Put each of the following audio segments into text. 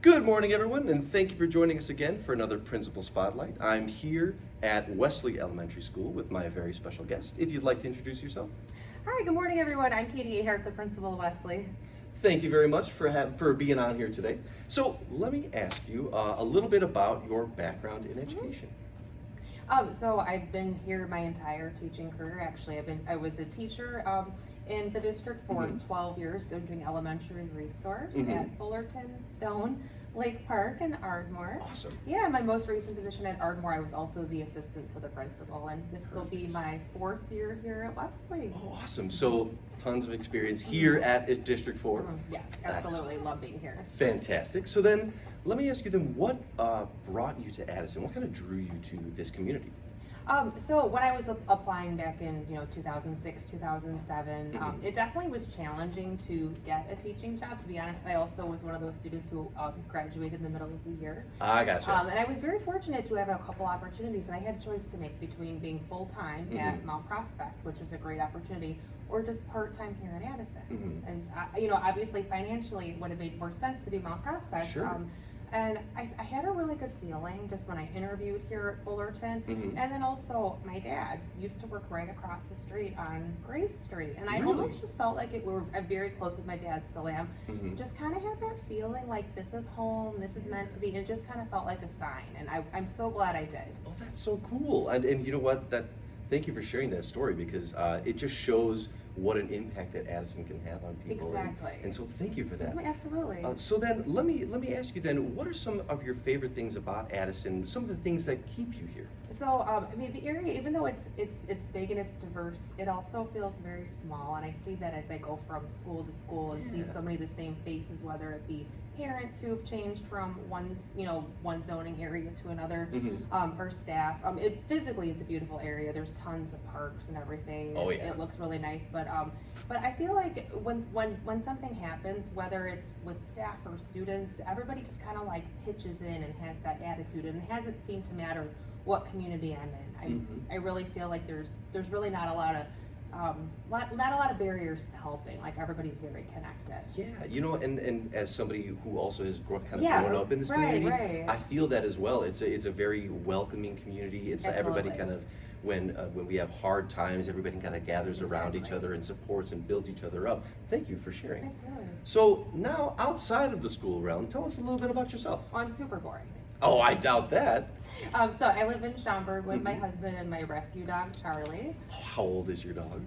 Good morning, everyone, and thank you for joining us again for another Principal Spotlight. I'm here at Wesley Elementary School with my very special guest. If you'd like to introduce yourself. Hi, good morning, everyone. I'm Katie Ahart, the principal of Wesley. Thank you very much for being on here today. So let me ask you a little bit about your background in education. So I've been here my entire teaching career. Actually, I was a teacher in the district for 12 years, doing elementary resource at Fullerton, Stone, Lake Park, and Ardmore. Awesome. Yeah, my most recent position at Ardmore, I was also the assistant to the principal, and this will be my 4th year here at Wesley. Oh, awesome. So tons of experience here at District 4. Yes, absolutely. Love being here. Fantastic. So then, let me ask you then, what brought you to Addison? What kind of drew you to this community? So when I was applying back in 2006, 2007, it definitely was challenging to get a teaching job. To be honest, I also was one of those students who graduated in the middle of the year. I gotcha. And I was very fortunate to have a couple opportunities, and I had a choice to make between being full-time at Mount Prospect, which was a great opportunity, or just part-time here at Addison. And obviously financially it would have made more sense to do Mount Prospect. Sure. And I had a really good feeling just when I interviewed here at Fullerton. And then also my dad used to work right across the street on Grace Street. And I almost just felt like I'm very close with my dad, still am. Just kind of had that feeling like this is home, this is meant to be. And it just kind of felt like a sign. And I'm so glad I did. Oh, that's so cool. And you know what? Thank you for sharing that story, because it just shows what an impact that Addison can have on people. Exactly. And so thank you for that. Absolutely. So then let me ask you then, what are some of your favorite things about Addison, some of the things that keep you here? So, the area, even though it's big and it's diverse, it also feels very small, and I see that as I go from school to school and see so many of the same faces, whether it be parents who have changed from one zoning area to another, or staff. It physically is a beautiful area. There's tons of parks and everything. Oh, yeah. It looks really nice, but I feel like when something happens, whether it's with staff or students, everybody just kind of like pitches in and has that attitude, and it hasn't seemed to matter what community I'm in. I really feel like there's really not a lot of barriers to helping. Like, everybody's very connected. Yeah, and as somebody who also has grown up in this community, I feel that as well. It's a very welcoming community. It's everybody kind of, when we have hard times, everybody kind of gathers around each other and supports and builds each other up. Thank you for sharing. Absolutely. So now, outside of the school realm, tell us a little bit about yourself. Oh, I'm super boring. Oh, I doubt that. So I live in Schaumburg with my husband and my rescue dog, Charlie. How old is your dog?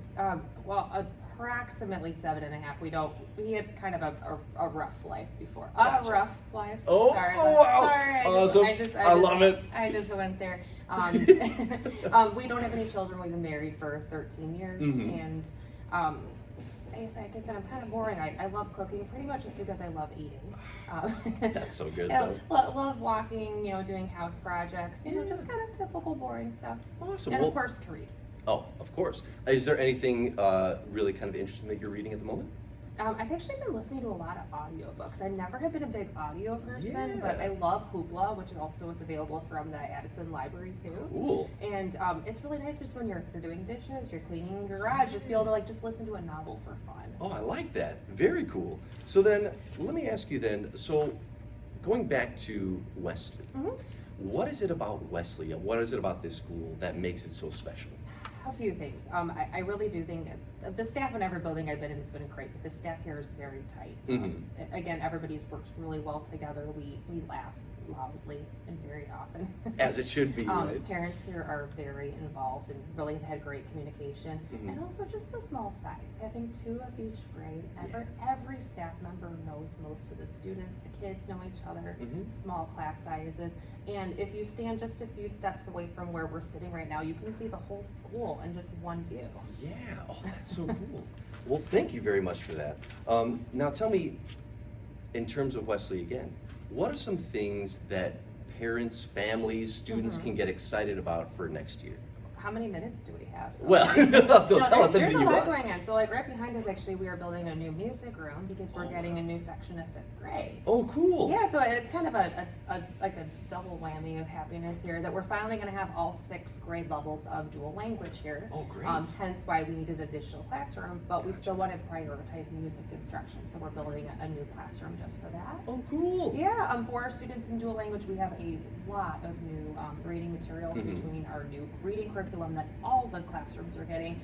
Well, approximately 7.5. He had kind of a rough life before. Gotcha. A rough life. Oh, sorry, wow. Sorry. Awesome. I love it. I just went there. We don't have any children. We've been married for 13 years, and like I said, I'm kind of boring. I love cooking, pretty much just because I love eating. That's so good, I though. love walking, doing house projects, just kind of typical boring stuff. Awesome. And of course, to read. Oh, of course. Is there anything really kind of interesting that you're reading at the moment? I've actually been listening to a lot of audiobooks. I never have been a big audio person, but I love Hoopla, which also is available from the Addison library too. Cool. And it's really nice just when you're doing dishes, you're cleaning your garage, just be able to just listen to a novel for fun. Oh, I like that. Very cool. So then, let me ask you then, so going back to Wesley, what is it about Wesley, what is it about this school that makes it so special? A few things. I really do think the staff in every building I've been in has been great, but the staff here is very tight. Again, everybody's works really well together. We laugh loudly and very often. As it should be, right? Parents here are very involved and really have had great communication. And also just the small size, having 2 of each grade. Every staff member knows most of the students. The kids know each other, small class sizes. And if you stand just a few steps away from where we're sitting right now, you can see the whole school in just one view. Yeah, oh, that's so cool. Well, thank you very much for that. Now tell me, in terms of Wesley again, what are some things that parents, families, students can get excited about for next year? how many minutes do we have? Well, don't tell us anything you want. There's a lot going on. So like right behind us, actually, we are building a new music room because we're getting a new section of 5th grade. Oh, cool. Yeah, so it's kind of a double whammy of happiness here that we're finally going to have all 6 grade levels of dual language here. Oh, great. Hence why we needed an additional classroom, but we still want to prioritize music instruction, so we're building a new classroom just for that. Oh, cool. Yeah, for our students in dual language, we have a lot of new reading materials between our new reading curriculum that all the classrooms are getting,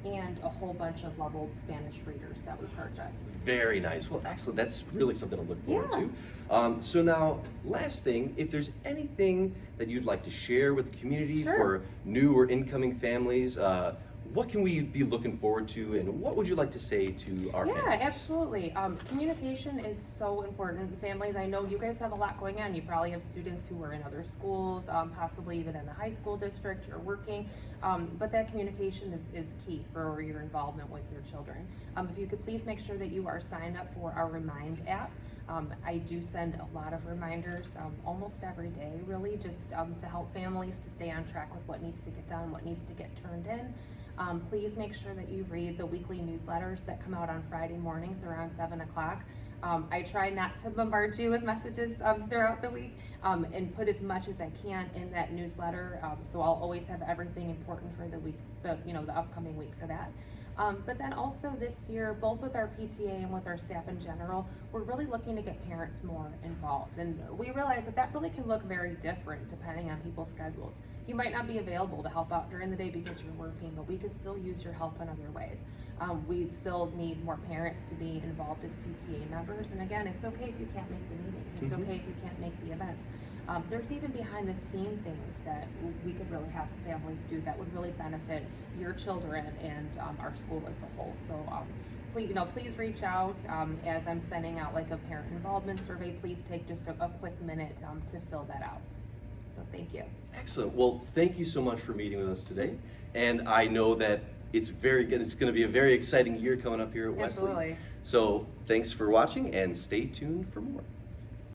and a whole bunch of leveled Spanish readers that we purchased. Very nice. Well, excellent. That's really something to look forward to. So now, last thing, if there's anything that you'd like to share with the community for new or incoming families, what can we be looking forward to, and what would you like to say to our families? Yeah, absolutely. Communication is so important. Families, I know you guys have a lot going on. You probably have students who are in other schools, possibly even in the high school district or working, but that communication is key for your involvement with your children. If you could please make sure that you are signed up for our Remind app. I do send a lot of reminders almost every day, really, just to help families to stay on track with what needs to get done, what needs to get turned in. Please make sure that you read the weekly newsletters that come out on Friday mornings around 7 o'clock. I try not to bombard you with messages throughout the week, and put as much as I can in that newsletter. So I'll always have everything important for the week, the upcoming week for that. But then also this year, both with our PTA and with our staff in general, we're really looking to get parents more involved. And we realize that really can look very different depending on people's schedules. You might not be available to help out during the day because you're working, but we could still use your help in other ways. We still need more parents to be involved as PTA members. And again, it's okay if you can't make the meetings. It's okay if you can't make the events. There's even behind the scene things that we could really have families do that would really benefit your children and our school as a whole. So please reach out as I'm sending out like a parent involvement survey. Please take just a quick minute to fill that out. So thank you. Excellent. Well, thank you so much for meeting with us today. And I know that it's very good. It's going to be a very exciting year coming up here at Wesley. Absolutely. So thanks for watching, and stay tuned for more.